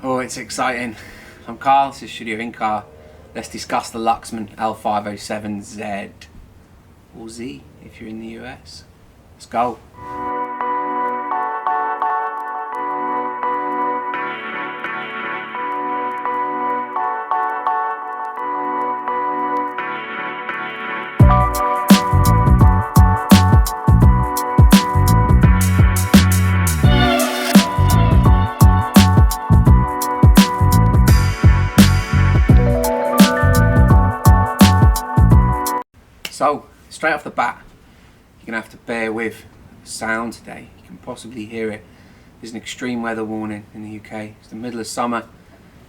Oh, it's exciting. I'm Carl, this is Studio In-Car. Let's discuss the Luxman L-507Z, or Z if you're in the US. Let's go. So, straight off the bat, you're going to have to bear with sound today. You can possibly hear it. There's an extreme weather warning in the UK. It's the middle of summer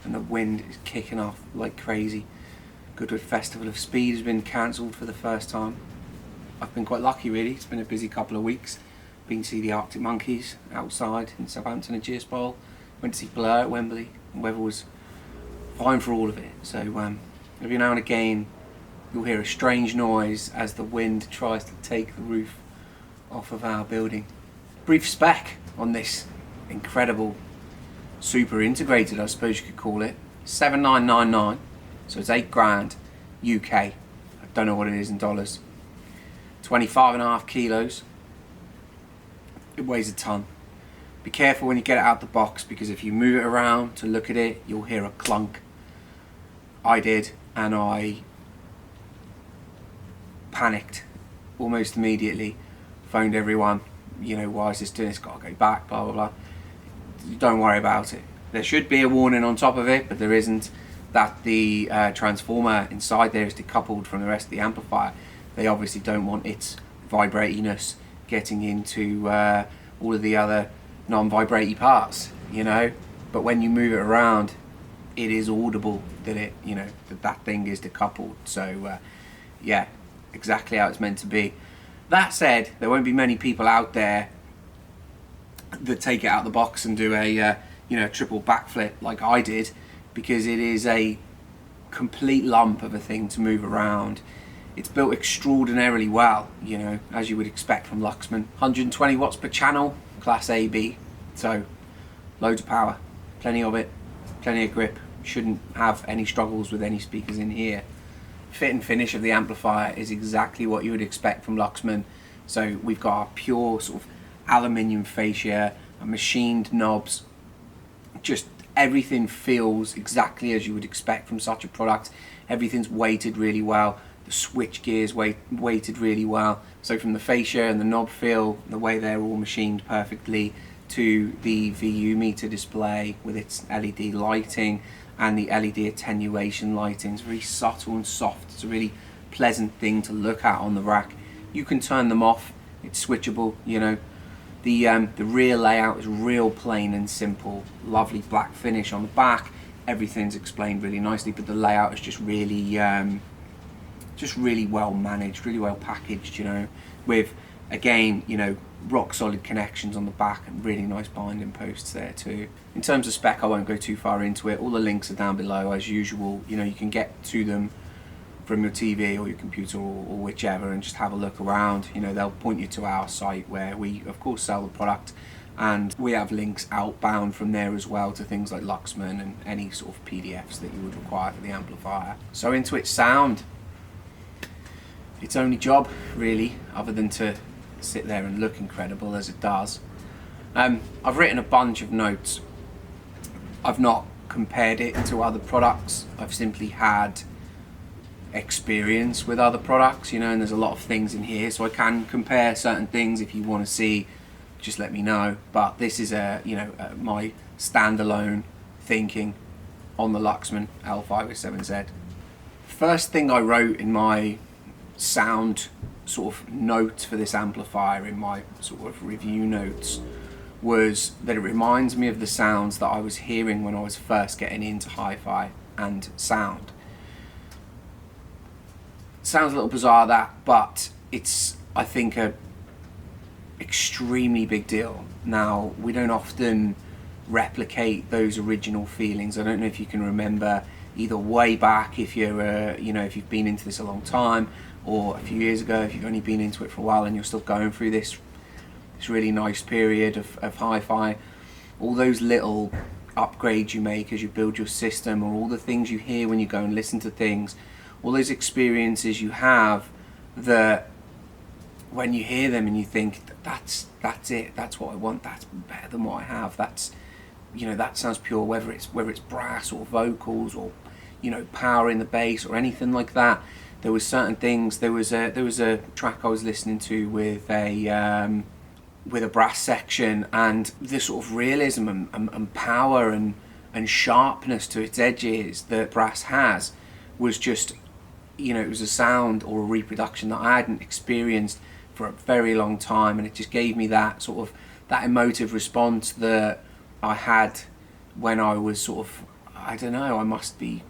and the wind is kicking off like crazy. Goodwood Festival of Speed has been cancelled for the first time. I've been quite lucky really. It's been a busy couple of weeks. Been to see the Arctic Monkeys outside in Southampton and Cheersball. Went to see Blur at Wembley. The weather was fine for all of it. So every now and again you'll hear a strange noise as the wind tries to take the roof off of our building. Brief spec on this incredible super integrated, I suppose you could call it. 7999, so it's 8 grand UK. I don't know what it is in dollars. 25.5 kilos. It weighs a ton. Be careful when you get it out the box, because if you move it around to look at it, you'll hear a clunk. I did, and I panicked almost immediately. Phoned everyone, you know, why is this doing this? Got to go back, blah blah blah. Don't worry about it. There should be a warning on top of it, but there isn't. That the transformer inside there is decoupled from the rest of the amplifier. They obviously don't want its vibratiness getting into all of the other non-vibratey parts, you know. But when you move it around, it is audible that it, you know, that thing is decoupled. So yeah, exactly how it's meant to be. That said, there won't be many people out there that take it out of the box and do a you know, triple backflip like I did, because it is a complete lump of a thing to move around. It's built extraordinarily well, you know, as you would expect from Luxman. 120 watts per channel, class AB, so loads of power, plenty of it, plenty of grip. Shouldn't have any struggles with any speakers in here. Fit and finish of the amplifier is exactly what you would expect from Luxman. So we've got our pure sort of aluminium fascia, machined knobs, just everything feels exactly as you would expect from such a product. Everything's weighted really well. The switch gears weighted really well. So from the fascia and the knob feel, the way they're all machined perfectly, to the VU meter display with its LED lighting and the LED attenuation lighting. It's very subtle and soft. It's a really pleasant thing to look at on the rack. You can turn them off. It's switchable, you know. The rear layout is real plain and simple. Lovely black finish on the back. Everything's explained really nicely, but the layout is just really well managed, really well packaged, you know, with, again, you know, rock solid connections on the back and really nice binding posts there too. In terms of spec, I won't go too far into it. All the links are down below as usual. You know, you can get to them from your TV or your computer or whichever and just have a look around. You know, they'll point you to our site where we of course sell the product, and we have links outbound from there as well to things like Luxman and any sort of PDFs that you would require for the amplifier. So into its sound, its only job really, other than to sit there and look incredible as it does. I've written a bunch of notes. I've not compared it to other products. I've simply had experience with other products, you know, and there's a lot of things in here, so I can compare certain things. If you want to see, just let me know. But this is my standalone thinking on the Luxman L-507Z. First thing I wrote in my sound sort of note for this amplifier, in my sort of review notes, was that it reminds me of the sounds that I was hearing when I was first getting into hi-fi and sound. Sounds a little bizarre, that, but it's, I think, a extremely big deal. Now, we don't often replicate those original feelings. I don't know if you can remember, either way back, if you're you know, if you've been into this a long time, or a few years ago if you've only been into it for a while and you're still going through this really nice period of hi-fi. All those little upgrades you make as you build your system, or all the things you hear when you go and listen to things, all those experiences you have that when you hear them and you think that's it, that's what I want, that's better than what I have, that's, you know, that sounds pure, whether it's brass or vocals or, you know, power in the bass or anything like that. There was certain things. There was a track I was listening to with a brass section, and the sort of realism and power and sharpness to its edges that brass has was just, you know, it was a sound or a reproduction that I hadn't experienced for a very long time, and it just gave me that sort of that emotive response that I had when I was sort of, I don't know, I must be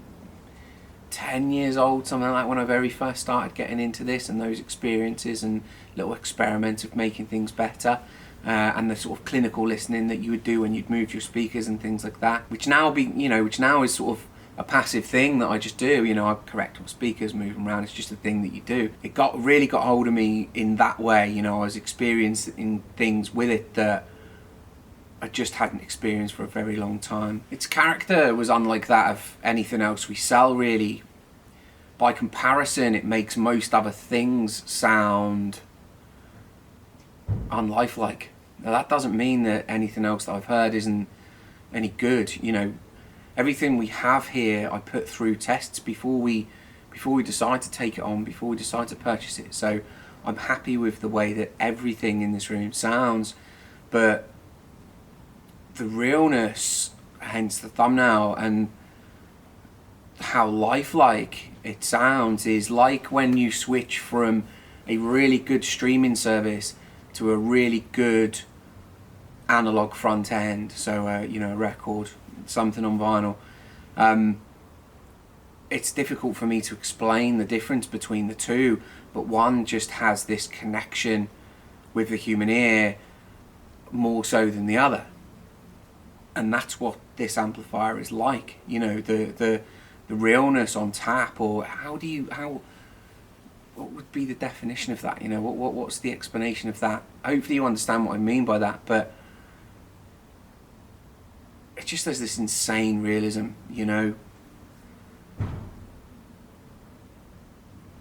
10 years old, something like that, when I very first started getting into this, and those experiences and little experiments of making things better, and the sort of clinical listening that you would do when you'd move your speakers and things like that, which now is sort of a passive thing that I just do. You know, I correct my speakers, move them around. It's just a thing that you do. It really got hold of me in that way. You know, I was experiencing things with it that I just hadn't experienced for a very long time. Its character was unlike that of anything else we sell, really. By comparison, it makes most other things sound unlifelike. Now, that doesn't mean that anything else that I've heard isn't any good. You know, everything we have here I put through tests before we decide to take it on, before we decide to purchase it. So I'm happy with the way that everything in this room sounds, but the realness, hence the thumbnail, and how lifelike it sounds is like when you switch from a really good streaming service to a really good analog front end, so you know, a record, something on vinyl. It's difficult for me to explain the difference between the two, but one just has this connection with the human ear more so than the other, and that's what this amplifier is like. You know, the realness on tap, or what would be the definition of that? You know, what's the explanation of that? Hopefully you understand what I mean by that, but it just has this insane realism, you know,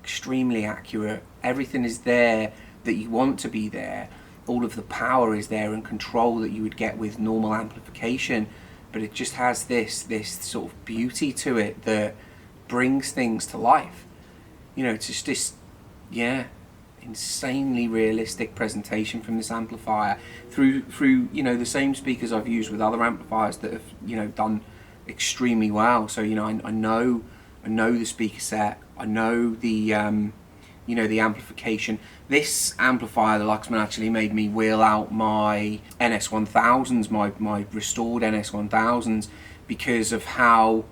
extremely accurate. Everything is there that you want to be there. All of the power is there and control that you would get with normal amplification, but it just has this sort of beauty to it that brings things to life. You know, it's just this, yeah, insanely realistic presentation from this amplifier through you know, the same speakers I've used with other amplifiers that have, you know, done extremely well. So, you know, I know the speaker set, I know the you know, the amplification. This amplifier, the Luxman, actually made me wheel out my NS1000s, my restored NS1000s, because of how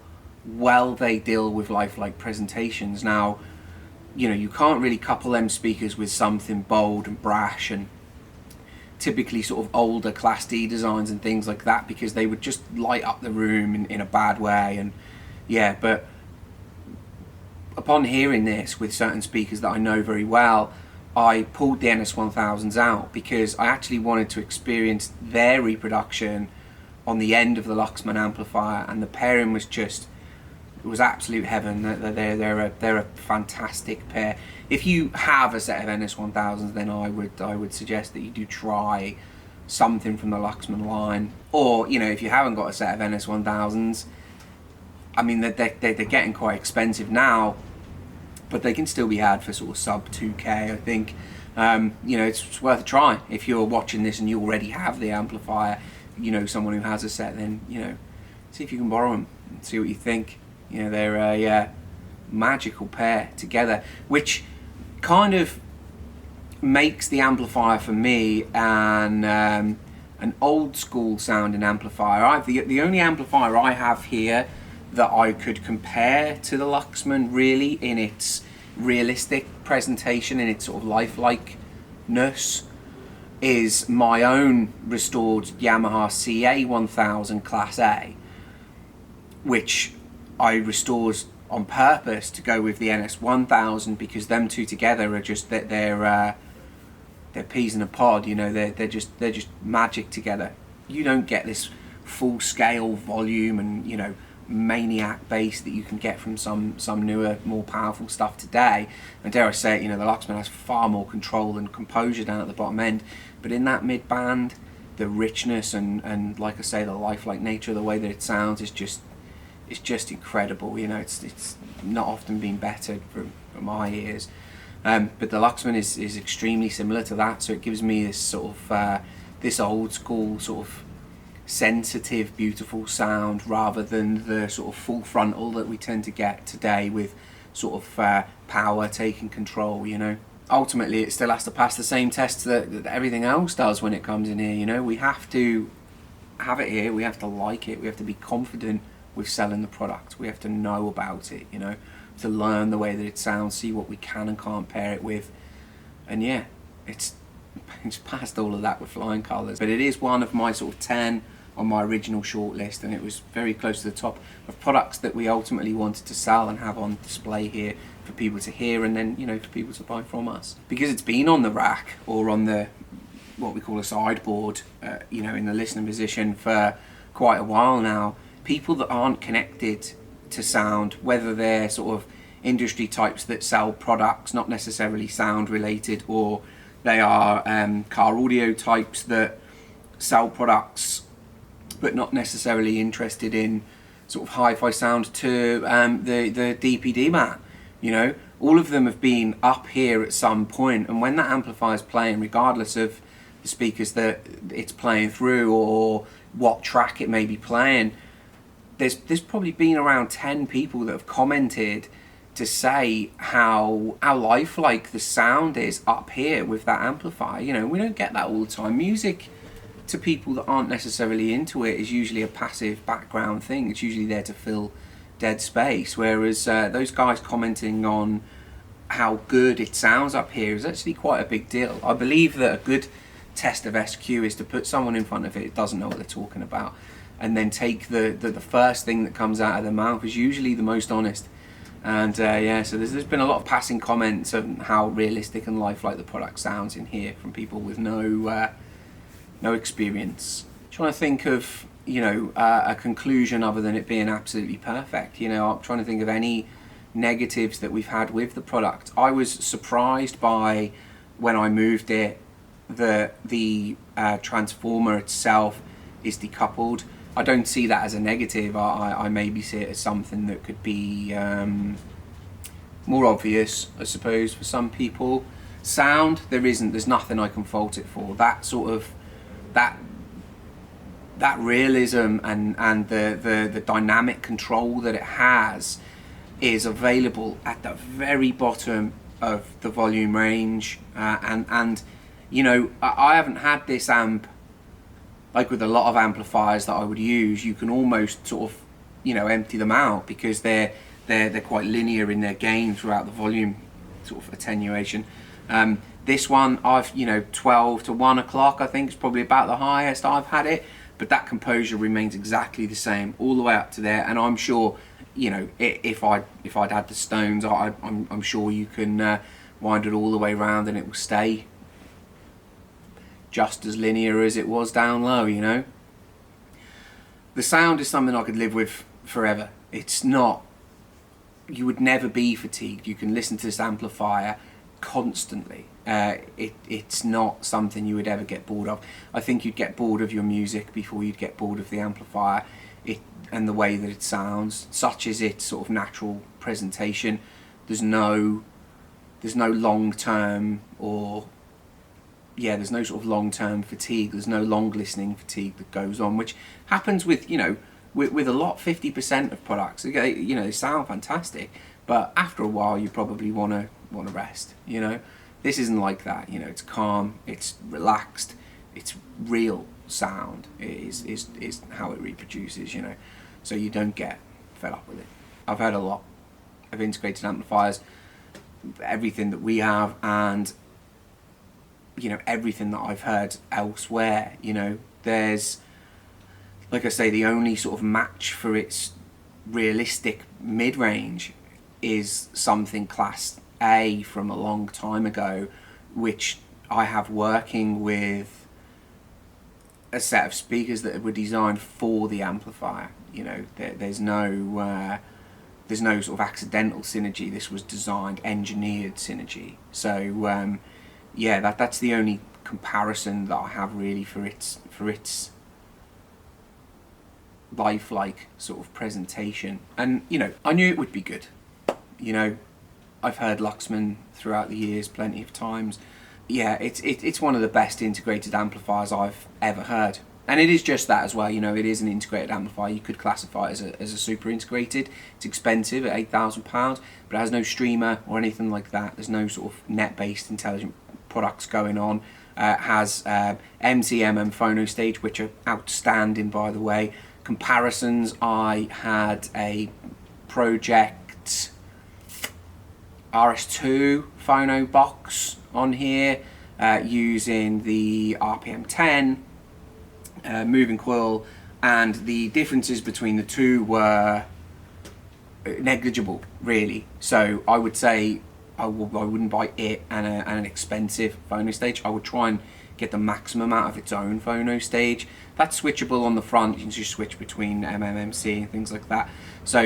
well they deal with lifelike presentations. Now, you know, you can't really couple them speakers with something bold and brash and typically sort of older Class D designs and things like that, because they would just light up the room in a bad way. And yeah, but upon hearing this with certain speakers that I know very well, I pulled the NS1000s out because I actually wanted to experience their reproduction on the end of the Luxman amplifier, and the pairing was just, it was absolute heaven. They're a fantastic pair. If you have a set of NS1000s, then I would suggest that you do try something from the Luxman line. Or, you know, if you haven't got a set of NS1000s, I mean, they're getting quite expensive now, but they can still be had for sort of sub 2K, I think. You know, it's worth a try. If you're watching this and you already have the amplifier, you know someone who has a set, then, you know, see if you can borrow them and see what you think. You know, they're a magical pair together, which kind of makes the amplifier for me an old school sounding amplifier. The only amplifier I have here that I could compare to the Luxman, really, in its realistic presentation, in its sort of lifelikeness, is my own restored Yamaha CA1000 Class A, which I restored on purpose to go with the NS1000, because them two together are just, they're peas in a pod. You know, they're just magic together. You don't get this full scale volume and, you know, maniac bass that you can get from some newer, more powerful stuff today. And dare I say it, you know, the Luxman has far more control and composure down at the bottom end, but in that mid band, the richness and like I say, the lifelike nature of the way that it sounds is just, it's just incredible. You know, it's not often been bettered for my ears. But the Luxman is extremely similar to that, so it gives me this sort of this old school sort of sensitive, beautiful sound, rather than the sort of full frontal that we tend to get today with sort of power taking control, you know. Ultimately, it still has to pass the same tests that everything else does when it comes in here, you know. We have to have it here, we have to like it, we have to be confident with selling the product, we have to know about it, you know, to learn the way that it sounds, see what we can and can't pair it with. And yeah, it's past all of that with flying colours. But it is one of my sort of 10 on my original shortlist, and it was very close to the top of products that we ultimately wanted to sell and have on display here for people to hear, and then, you know, for people to buy from us. Because it's been on the rack or on the, what we call a sideboard, you know, in the listening position for quite a while now, people that aren't connected to sound, whether they're sort of industry types that sell products not necessarily sound related, or they are car audio types that sell products but not necessarily interested in sort of hi-fi sound, to the DPD man, you know, all of them have been up here at some point, and when that amplifier is playing, regardless of the speakers that it's playing through or what track it may be playing, there's probably been around 10 people that have commented to say how lifelike the sound is up here with that amplifier. You know, we don't get that all the time. Music, to people that aren't necessarily into it, is usually a passive background thing. It's usually there to fill dead space, whereas those guys commenting on how good it sounds up here is actually quite a big deal. I believe that a good test of SQ is to put someone in front of it that doesn't know what they're talking about, and then take the first thing that comes out of their mouth is usually the most honest. And yeah, so there's been a lot of passing comments on how realistic and lifelike the product sounds in here from people with no experience. Trying to think of, you know, a conclusion other than it being absolutely perfect. You know, I'm trying to think of any negatives that we've had with the product. I was surprised by, when I moved it, that the transformer itself is decoupled. I don't see that as a negative. I maybe see it as something that could be more obvious, I suppose, for some people. Sound, there's nothing I can fault it for. That sort of that realism and the dynamic control that it has is available at the very bottom of the volume range, and you know, I haven't had this amp, like with a lot of amplifiers that I would use, you can almost sort of, you know, empty them out because they're quite linear in their gain throughout the volume sort of attenuation. This one, I've, you know, 12 to 1 o'clock I think is probably about the highest I've had it, but that composure remains exactly the same all the way up to there. And I'm sure, you know, if I'd had the Stones, I'm sure you can wind it all the way around and it will stay just as linear as it was down low, you know. The sound is something I could live with forever. It's not, you would never be fatigued. You can listen to this amplifier constantly. It's not something you would ever get bored of. I think you'd get bored of your music before you'd get bored of the amplifier and the way that it sounds, such as its sort of natural presentation. There's no long-term, or yeah, there's no sort of long-term fatigue. There's no long listening fatigue that goes on, which happens with, you know, with a lot, 50% of products. You know, they sound fantastic, but after a while you probably want to rest, you know. This isn't like that, you know. It's calm, it's relaxed, it's real sound is how it reproduces, you know, so you don't get fed up with it. I've heard a lot of integrated amplifiers, everything that we have, and you know, everything that I've heard elsewhere, you know, there's, like I say, the only sort of match for its realistic mid-range is something class A from a long time ago, which I have working with a set of speakers that were designed for the amplifier. You know, there's no sort of accidental synergy. This was designed, engineered synergy. So yeah, that's the only comparison that I have really for its lifelike sort of presentation. And you know, I knew it would be good. You know, I've heard Luxman throughout the years plenty of times. Yeah, it's one of the best integrated amplifiers I've ever heard. And it is just that as well, you know, it is an integrated amplifier. You could classify it as a super integrated. It's expensive at £8,000, but it has no streamer or anything like that. There's no sort of net-based intelligent products going on. It has MCM phono stage, which are outstanding, by the way. Comparisons, I had a Project RS2 phono box on here using the RPM 10 moving coil, and the differences between the two were negligible, really. So I would say I wouldn't buy it and an expensive phono stage. I would try and get the maximum out of its own phono stage. That's switchable on the front. You can just switch between MMMC and things like that. So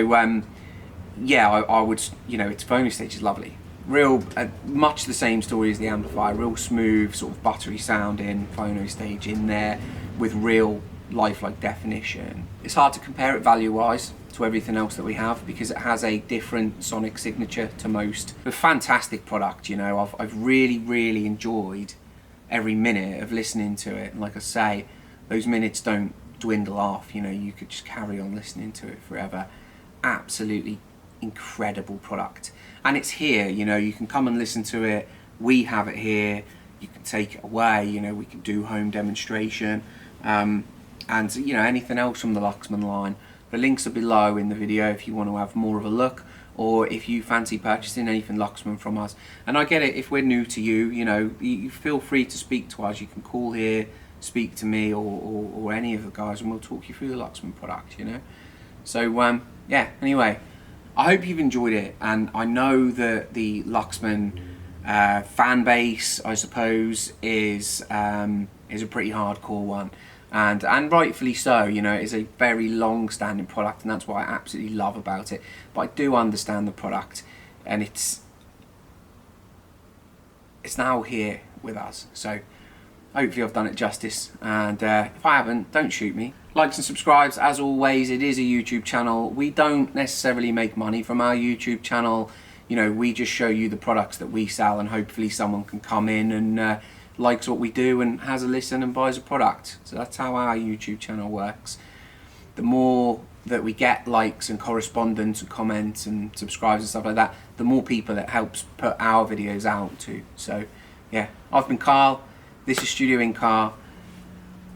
yeah, I would, you know, its phono stage is lovely. Real, much the same story as the amplifier. Real smooth, sort of buttery sounding phono stage in there with real lifelike definition. It's hard to compare it value-wise to everything else that we have because it has a different sonic signature to most. A fantastic product, you know. I've really enjoyed every minute of listening to it. And like I say, those minutes don't dwindle off. You know, you could just carry on listening to it forever. Absolutely incredible product. And it's here, you know, you can come and listen to it. We have it here. You can take it away, you know, we can do home demonstration. And, you know, anything else from the Luxman line. The links are below in the video if you want to have more of a look, or if you fancy purchasing anything Luxman from us. And I get it, if we're new to you, you know, you feel free to speak to us. You can call here, speak to me, or any of the guys, and we'll talk you through the Luxman product, you know. So, yeah, anyway, I hope you've enjoyed it, and I know that the Luxman fan base, I suppose, is a pretty hardcore one, and rightfully so. You know, it is a very long-standing product, and that's what I absolutely love about it. But I do understand the product, and it's now here with us. So hopefully I've done it justice, and if I haven't, don't shoot me. Likes and subscribes, as always. It is a YouTube channel. We don't necessarily make money from our YouTube channel. You know, we just show you the products that we sell, and hopefully someone can come in and likes what we do and has a listen and buys a product. So that's how our YouTube channel works. The more that we get likes and correspondence and comments and subscribes and stuff like that, the more people it helps put our videos out to. So yeah, I've been Carl. This is Studio in Car.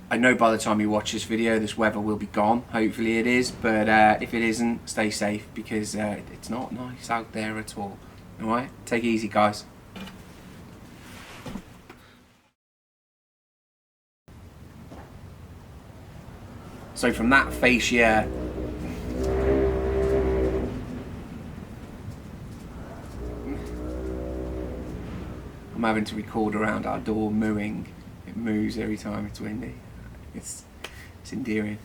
I know by the time you watch this video, this weather will be gone. Hopefully it is, but if it isn't, stay safe, because it's not nice out there at all. Alright? Take it easy, guys. So from that fascia, I'm having to record around our door mooing. It moos every time it's windy. It's endearing.